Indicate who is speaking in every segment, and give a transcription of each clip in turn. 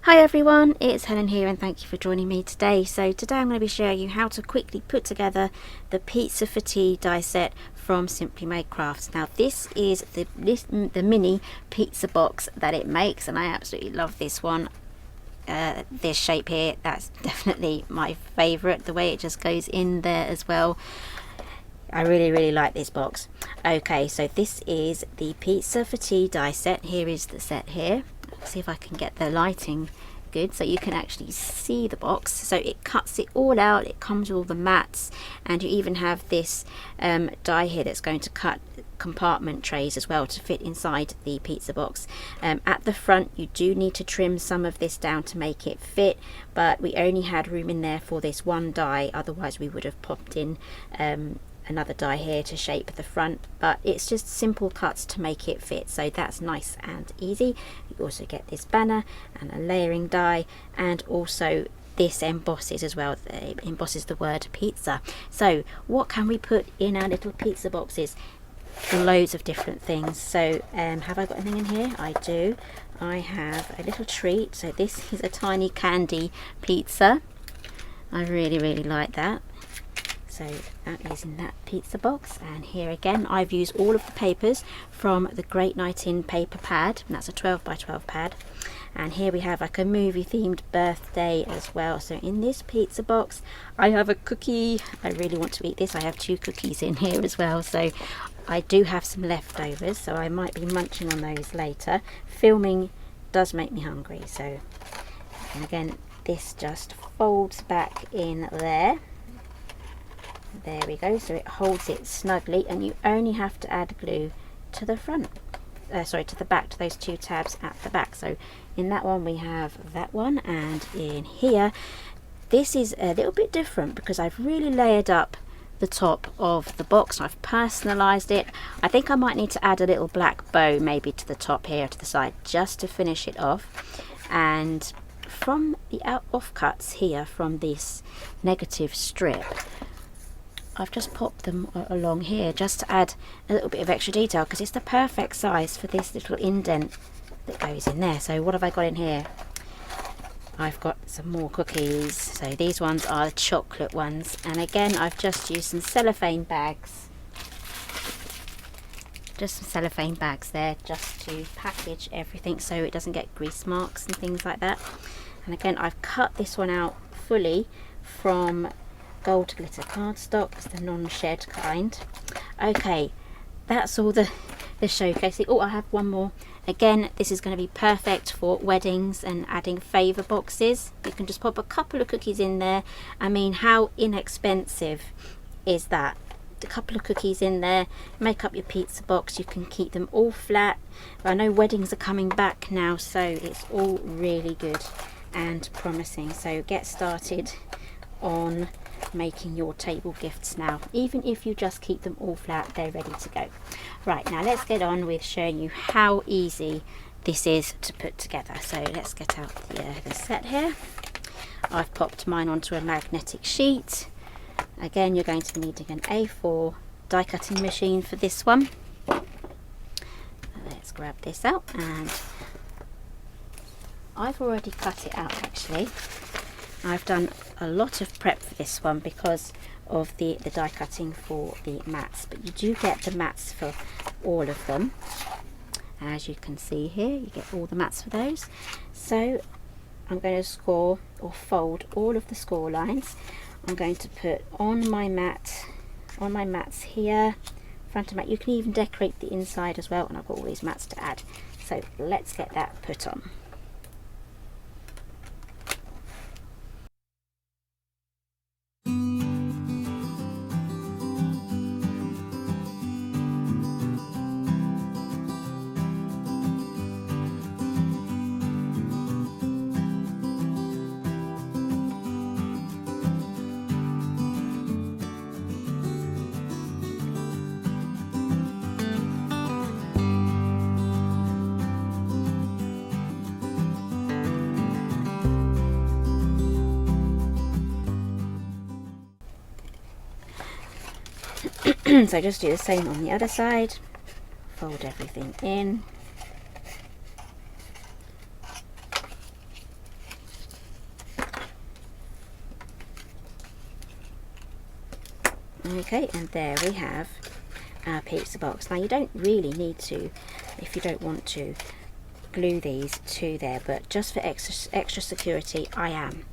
Speaker 1: Hi everyone, it's Helen here and thank you for joining me today. So today I'm going to be showing you how to quickly put together the Pizza for Tea die set from Simply Made Crafts. Now this is the mini pizza box that it makes, and I absolutely love this one. This shape here, that's definitely my favourite, the way it just goes in there as well. I really like this box. Okay, so this is the Pizza for Tea die set. Here is the set here. See if I can get the lighting good so you can actually see the box. So it cuts it all out, it comes with all the mats, and you even have this die here that's going to cut compartment trays as well to fit inside the pizza box. At the front you do need to trim some of this down to make it fit, but we only had room in there for this one die, otherwise we would have popped in another die here to shape the front, but it's just simple cuts to make it fit, so that's nice and easy. You also get this banner and a layering die, and also this embosses as well. It embosses the word pizza. So what can we put in our little pizza boxes? Loads of different things. So have I got anything in here? I do. I have a little treat. So this is a tiny candy pizza. I really like that. So that is in that pizza box, and here again I've used all of the papers from the Great Night In paper pad, and that's a 12 by 12 pad. And here we have like a movie themed birthday as well. So in this pizza box I have a cookie. I really want to eat this. I have 2 cookies in here as well, so I do have some leftovers, so I might be munching on those later. Filming does make me hungry, so, and again this just folds back in there. There we go, so it holds it snugly, and you only have to add glue to the front, to the back, to those 2 tabs at the back. So in that one we have that one, and in here this is a little bit different because I've really layered up the top of the box. I've personalized it. I think I might need to add a little black bow maybe to the top here, to the side, just to finish it off. And from the offcuts here from this negative strip, I've just popped them along here just to add a little bit of extra detail, because it's the perfect size for this little indent that goes in there. So what have I got in here? I've got some more cookies. So these ones are the chocolate ones, and again I've just used some cellophane bags. Just some cellophane bags there, just to package everything so it doesn't get grease marks and things like that. And again I've cut this one out fully from Gold Glitter cardstock. It's the non-shed kind. Okay, that's all the showcasing. Oh, I have one more. Again, this is going to be perfect for weddings and adding favour boxes. You can just pop a couple of cookies in there. I mean, how inexpensive is that? A couple of cookies in there, make up your pizza box. You can keep them all flat. I know weddings are coming back now, so it's all really good and promising. So get started on making your table gifts now. Even if you just keep them all flat, they're ready to go. Right, now let's get on with showing you how easy this is to put together. So let's get out the set here. I've popped mine onto a magnetic sheet. Again, you're going to be needing an A4 die cutting machine for this one. Let's grab this out, and I've already cut it out actually. I've done a lot of prep for this one because of the die cutting for the mats, but you do get the mats for all of them. As you can see here, you get all the mats for those. So I'm going to score or fold all of the score lines. I'm going to put on my mat, on my mats here, front of mat. You can even decorate the inside as well, and I've got all these mats to add. So let's get that put on. So just do the same on the other side, fold everything in, Okay, and there we have our pizza box. Now you don't really need to, if you don't want to, glue these to there, but just for extra security I am.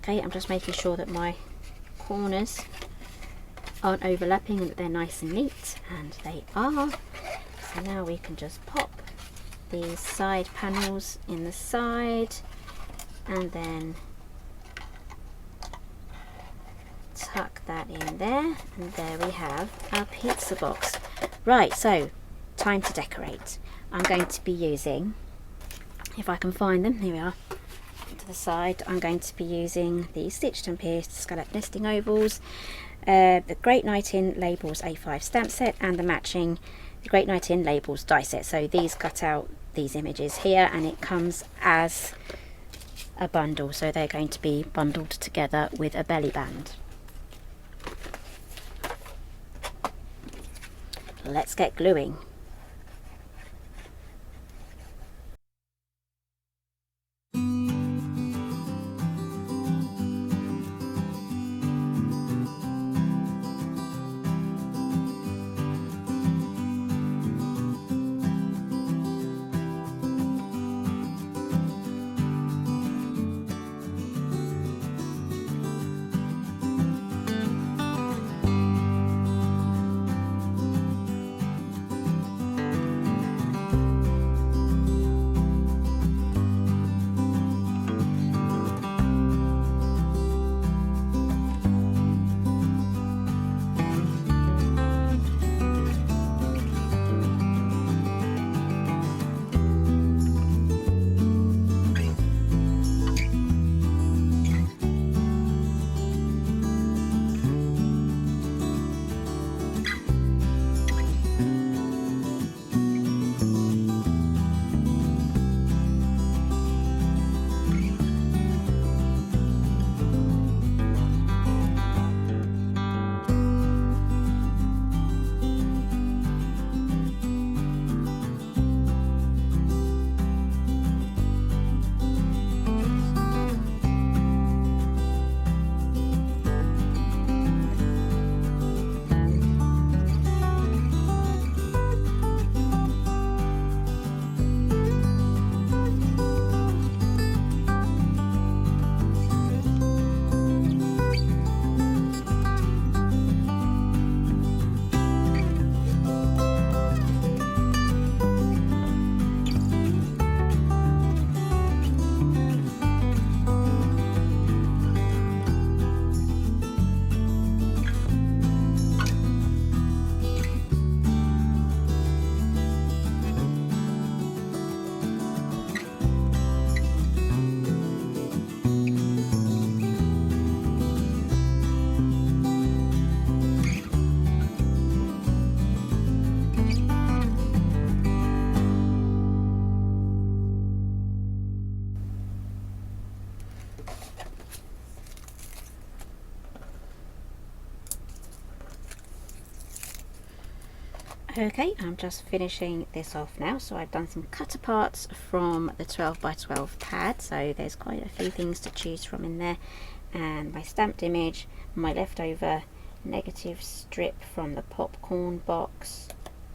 Speaker 1: Okay, I'm just making sure that my corners aren't overlapping and that they're nice and neat, and they are. So now we can just pop these side panels in the side, and then tuck that in there, and there we have our pizza box. Right, so time to decorate. I'm going to be using, if I can find them, here we are, to the side, I'm going to be using the Stitched and Pierced Scallop Nesting Ovals, the Great Night In Labels A5 stamp set, and the matching Great Night In Labels die set. So these cut out these images here, and it comes as a bundle, so they're going to be bundled together with a belly band. Let's get gluing. Okay, I'm just finishing this off now. So I've done some cut aparts from the 12 by 12 pad, so there's quite a few things to choose from in there, and my stamped image, my leftover negative strip from the popcorn box,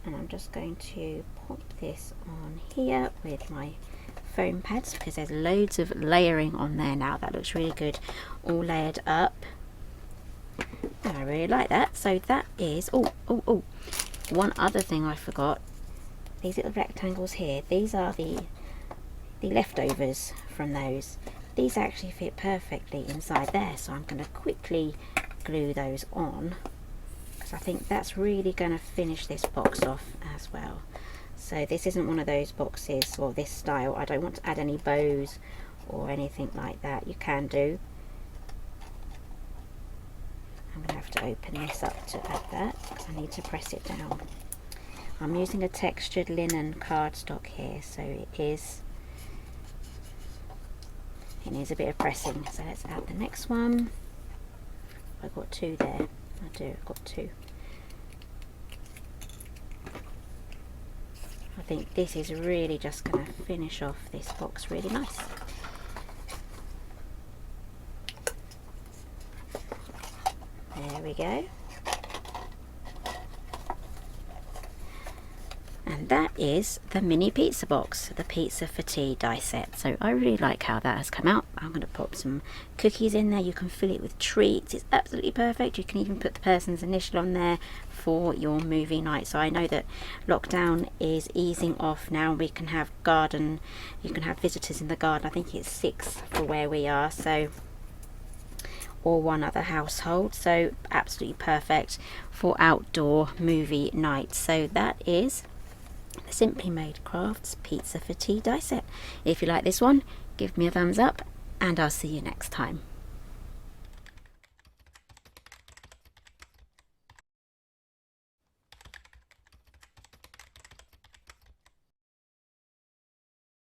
Speaker 1: and I'm just going to pop this on here with my foam pads because there's loads of layering on there now. That looks really good, all layered up. I really like that. So that is, oh, one other thing I forgot, these little rectangles here, these are the leftovers from those. These actually fit perfectly inside there, so I'm going to quickly glue those on because I think that's really going to finish this box off as well. So this isn't one of those boxes or this style. I don't want to add any bows or anything like that. You can do. I'm going to have to open this up to add that because I need to press it down. I'm using a textured linen cardstock here, so it is It needs a bit of pressing, so let's add the next one. I've got 2 there. I do, I've got 2. I think this is really just going to finish off this box really nice. There we go. And that is the mini pizza box, the Pizza for Tea die set. So I really like how that has come out. I'm going to pop some cookies in there. You can fill it with treats. It's absolutely perfect. You can even put the person's initial on there for your movie night. So I know that lockdown is easing off now. We can have garden, you can have visitors in the garden. I think it's 6 for where we are. So, or one other household, so absolutely perfect for outdoor movie nights. So that is the Simply Made Crafts Pizza for Tea die set. If you like this one, give me a thumbs up and I'll see you next time.